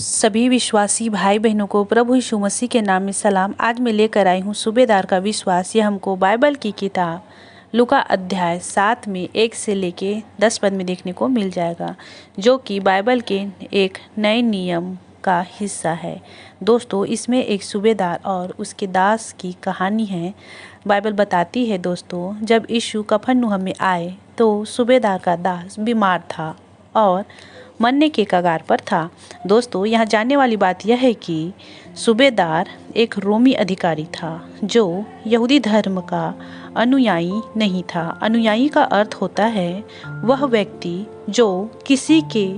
सभी विश्वासी भाई बहनों को प्रभु यीशु मसीह के नाम में सलाम। आज मैं लेकर आई हूँ सूबेदार का विश्वास। यह हमको बाइबल की किताब लूका अध्याय 7 में 1 से लेके 10 पद में देखने को मिल जाएगा, जो कि बाइबल के एक नए नियम का हिस्सा है। दोस्तों, इसमें एक सूबेदार और उसके दास की कहानी है। बाइबल बताती है दोस्तों, जब यीशु कफरनहूम में आए तो सूबेदार का दास बीमार था और मरने के कगार पर था। दोस्तों, यहाँ जानने वाली बात यह है कि सूबेदार एक रोमी अधिकारी था जो यहूदी धर्म का अनुयायी नहीं था। अनुयायी का अर्थ होता है वह व्यक्ति जो किसी के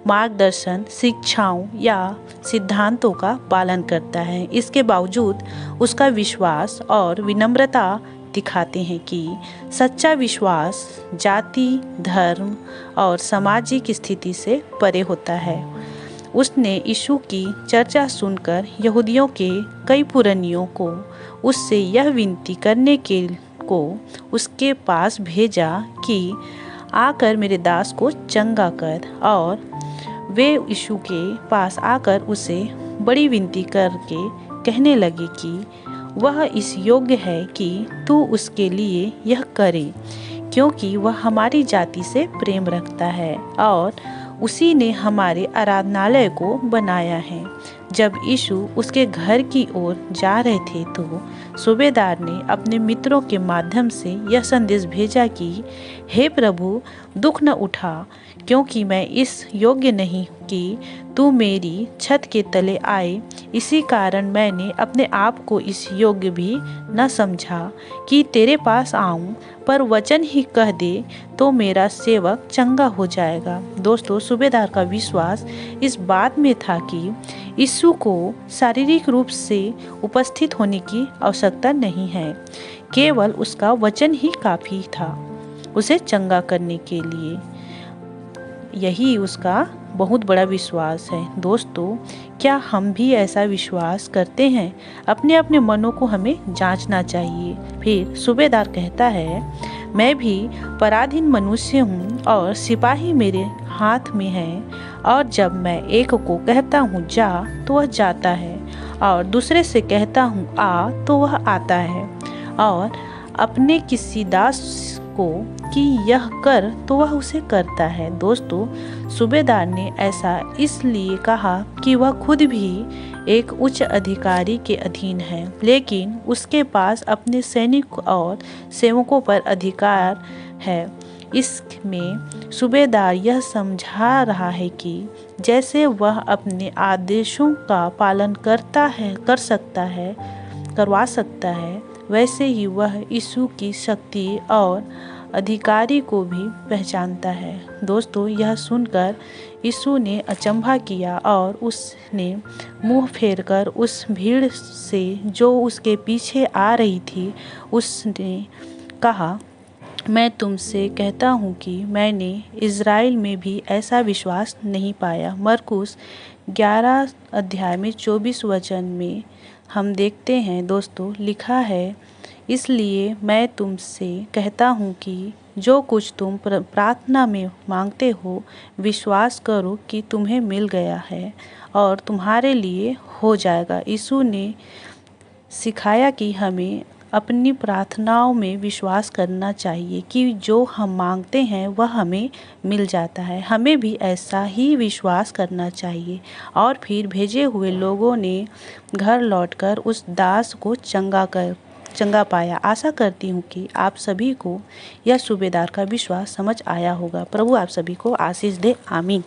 मार्गदर्शन, शिक्षाओं या सिद्धांतों का पालन करता है। इसके बावजूद उसका विश्वास और विनम्रता दिखाते हैं कि सच्चा विश्वास जाति, धर्म और सामाजिक स्थिति से परे होता है। उसने यीशु की चर्चा सुनकर यहूदियों के कई पुरनियों को उससे यह विनती करने को उसके पास भेजा कि आकर मेरे दास को चंगा कर, और वे यीशु के पास आकर उसे बड़ी विनती करके कहने लगे कि वह इस योग्य है कि तू उसके लिए यह करे, क्योंकि वह हमारी जाति से प्रेम रखता है और उसी ने हमारे आराधनालय को बनाया है। जब यीशु उसके घर की ओर जा रहे थे तो सूबेदार ने अपने मित्रों के माध्यम से यह संदेश भेजा कि हे प्रभु, दुख न उठा, क्योंकि मैं इस योग्य नहीं कि तू मेरी छत के तले आए। इसी कारण मैंने अपने आप को इस योग्य भी न समझा कि तेरे पास आऊं, पर वचन ही कह दे तो मेरा सेवक चंगा हो जाएगा। दोस्तों, सूबेदार का विश्वास इस बात में था कि यीशु को शारीरिक रूप से उपस्थित होने की आवश्यकता नहीं है, केवल उसका वचन ही काफ़ी था उसे चंगा करने के लिए। यही उसका बहुत बड़ा विश्वास है। दोस्तों, क्या हम भी ऐसा विश्वास करते हैं? अपने अपने मनों को हमें जांचना चाहिए। फिर सूबेदार कहता है, मैं भी पराधीन मनुष्य हूँ और सिपाही मेरे हाथ में है, और जब मैं एक को कहता हूँ जा तो वह जाता है, और दूसरे से कहता हूँ आ तो वह आता है, और अपने किसी दास को कि यह कर तो वह उसे करता है। दोस्तों, सूबेदार ने ऐसा इसलिए कहा कि वह खुद भी एक उच्च अधिकारी के अधीन है, लेकिन उसके पास अपने सैनिक और सेवकों पर अधिकार है। इसमें सूबेदार यह समझा रहा है कि जैसे वह अपने आदेशों का पालन करवा सकता है, वैसे ही वह यीशु की शक्ति और अधिकारी को भी पहचानता है। दोस्तों, यह सुनकर यीशु ने अचंभा किया और उसने मुंह फेरकर उस भीड़ से जो उसके पीछे आ रही थी, उसने कहा, मैं तुमसे कहता हूँ कि मैंने इज़राइल में भी ऐसा विश्वास नहीं पाया। मरकुस 11 अध्याय में 24 वचन में हम देखते हैं दोस्तों, लिखा है, इसलिए मैं तुमसे कहता हूँ कि जो कुछ तुम प्रार्थना में मांगते हो, विश्वास करो कि तुम्हें मिल गया है और तुम्हारे लिए हो जाएगा। यीशु ने सिखाया कि हमें अपनी प्रार्थनाओं में विश्वास करना चाहिए कि जो हम मांगते हैं वह हमें मिल जाता है। हमें भी ऐसा ही विश्वास करना चाहिए। और फिर भेजे हुए लोगों ने घर लौटकर उस दास को चंगा पाया। आशा करती हूँ कि आप सभी को यह सूबेदार का विश्वास समझ आया होगा। प्रभु आप सभी को आशीष दे। आमीन।